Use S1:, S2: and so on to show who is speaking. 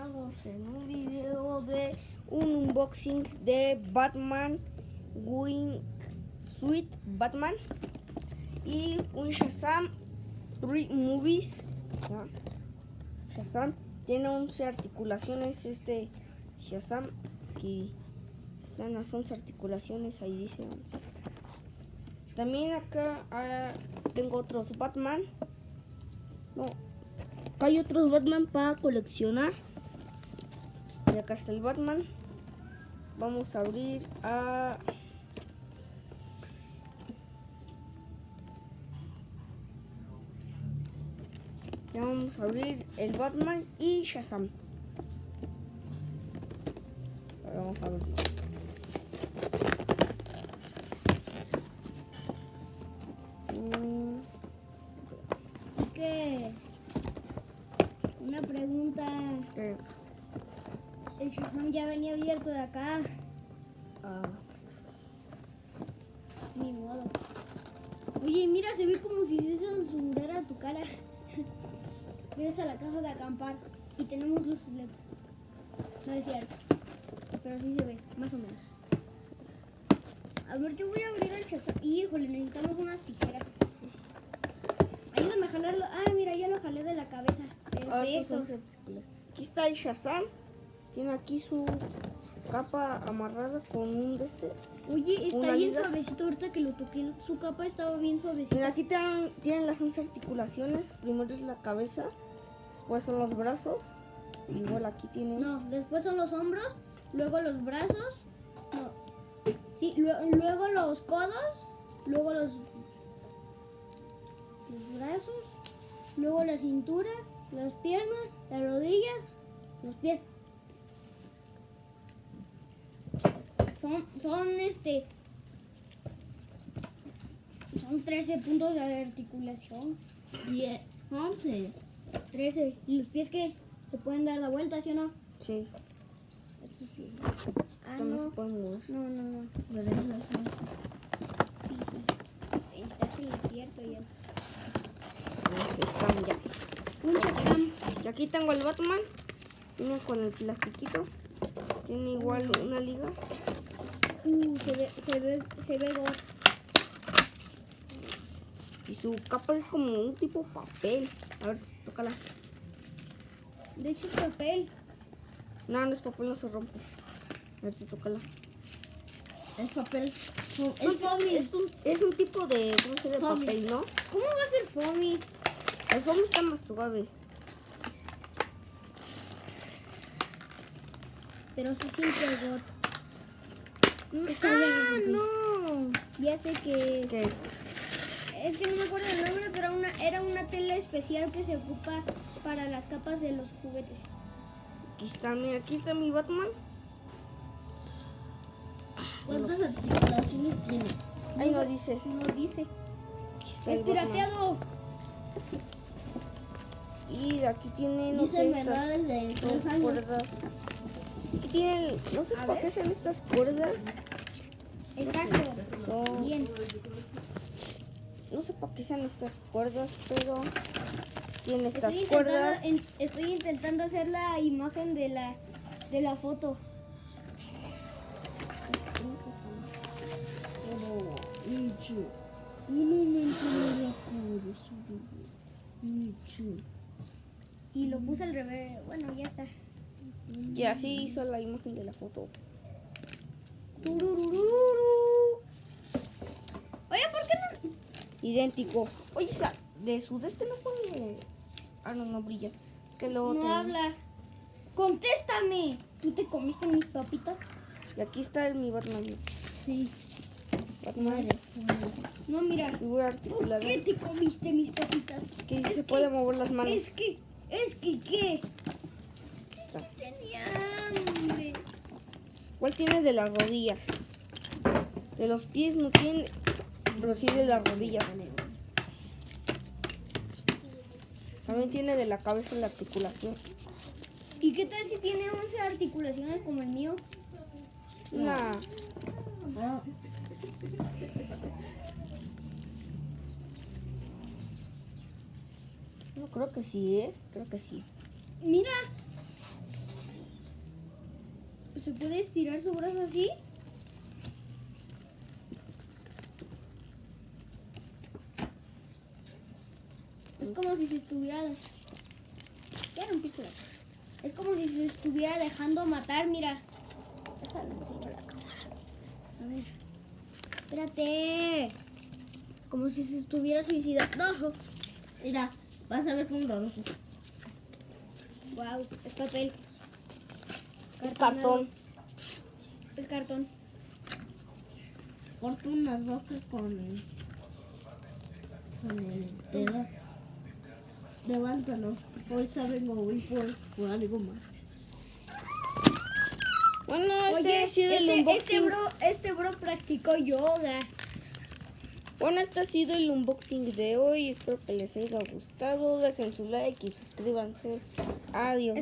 S1: estamos en un video de un unboxing de Batman Wingsuit Batman y un Shazam 3 Movies. Shazam tiene 11 articulaciones. Este Shazam que están las 11 articulaciones, ahí dice 11. También acá tengo otros Batman. No, acá hay otros Batman para coleccionar. Y acá está el Batman. Vamos a abrir a... Ya vamos a abrir el Batman y Shazam. Ahora vamos a verlo.
S2: ¿Qué? Una pregunta.
S1: ¿Qué?
S2: El Shazam ya venía abierto de acá. Ni modo. Oye, mira, se ve como si se censurara tu cara. Vienes a la casa de acampar y tenemos luces LED. No es cierto, pero sí se ve, más o menos. A ver, yo voy a abrir el Shazam. Híjole, necesitamos unas tijeras. Ayúdame a jalarlo. Ah, mira, ya lo jalé de la cabeza. Perfecto.
S1: Aquí está el Shazam. Tiene aquí su capa amarrada con un
S2: Oye, está
S1: una
S2: bien
S1: liga.
S2: suavecito. Ahorita que lo toqué, su capa estaba bien suavecita.
S1: Mira, aquí tienen las 11 articulaciones. Primero es la cabeza, después son los brazos. Igual aquí tiene...
S2: No, después son los hombros, luego los brazos. No. Sí, luego los codos, luego los brazos, luego la cintura, las piernas, las rodillas, los pies. Son 13 puntos de articulación. 10, 11, 13. ¿Y los pies qué? ¿Se pueden dar la vuelta, sí o no?
S1: Sí,
S2: Ah,
S1: también se
S2: no.
S1: pueden mover.
S2: No.
S1: Pero es la 11.
S2: Sí. Está en cierto ya.
S1: Ahí están ya.
S2: Un Shazam.
S1: Y aquí tengo el Batman. Viene con el plastiquito. Tiene igual una liga.
S2: Se ve God.
S1: Y su capa es como un tipo papel. A ver, tócala.
S2: De hecho es papel.
S1: No, no es papel, no se rompe. A ver, tú tócala.
S2: Es papel.
S1: Es un tipo de, ¿cómo se dice?
S2: Foamy.
S1: Papel, ¿no?
S2: ¿Cómo va a ser foamy?
S1: El foamy está más suave.
S2: Pero se siente God.
S1: Está
S2: Ah,
S1: bien.
S2: no. Ya sé qué es.
S1: ¿Qué es?
S2: Es que no me acuerdo el nombre, pero era una tela especial que se ocupa para las capas de los juguetes.
S1: Mira, aquí está mi Batman.
S2: ¿Cuántas articulaciones tiene?
S1: Ahí no dice.
S2: No dice.
S1: Aquí está
S2: Es
S1: el Batman.
S2: pirateado.
S1: Y aquí tiene, no
S2: Dice
S1: sé, estas
S2: menores de 3
S1: dos
S2: años.
S1: cuerdas. Aquí tienen, no sé
S2: A
S1: por
S2: ver.
S1: qué sean estas cuerdas.
S2: Exacto.
S1: Son-
S2: Bien.
S1: No sé por qué sean estas cuerdas, pero tiene estas
S2: Estoy
S1: cuerdas.
S2: intentando hacer la imagen de la foto. Y lo puse al revés. Bueno, ya está.
S1: Y así hizo la imagen de la foto.
S2: Tururururu. Oye, ¿por qué no?
S1: Idéntico. Oye, de su no puede. Ah, no brilla. Que luego
S2: No habla. ¡Contéstame! ¿Tú te comiste mis papitas?
S1: Y aquí está mi Batman.
S2: Sí.
S1: Batman.
S2: No, mira.
S1: Figura articulada.
S2: ¿Qué te comiste mis papitas?
S1: Que
S2: Es
S1: se puede mover las manos.
S2: Es que, ¿qué?
S1: Aquí está.
S2: Tenía hambre.
S1: ¿Cuál tiene de las rodillas? De los pies no tiene, pero sí de las rodillas. También tiene de la cabeza la articulación.
S2: ¿Y qué tal si tiene 11 articulaciones como el mío?
S1: Nah. No, creo que sí, ¿eh? Creo que sí.
S2: Mira. ¿Se puede estirar su brazo así? Es como si se estuviera... Ya rompiste la cara. Es como si se estuviera dejando matar, mira. Déjalo enseñar a la cámara. A ver. Espérate. Como si se estuviera suicidando.
S3: Mira, vas a ver cómo lo rojo.
S2: Wow, es papel.
S1: Es cartón.
S2: Es cartón.
S3: Corto unas rocas con el dedo. Levántalo. Ahorita vengo voy por algo más.
S1: Bueno,
S2: Oye,
S1: ha sido el unboxing.
S2: este bro practicó yoga.
S1: Bueno, este ha sido el unboxing de hoy. Espero que les haya gustado. Dejen su like y suscríbanse. Adiós.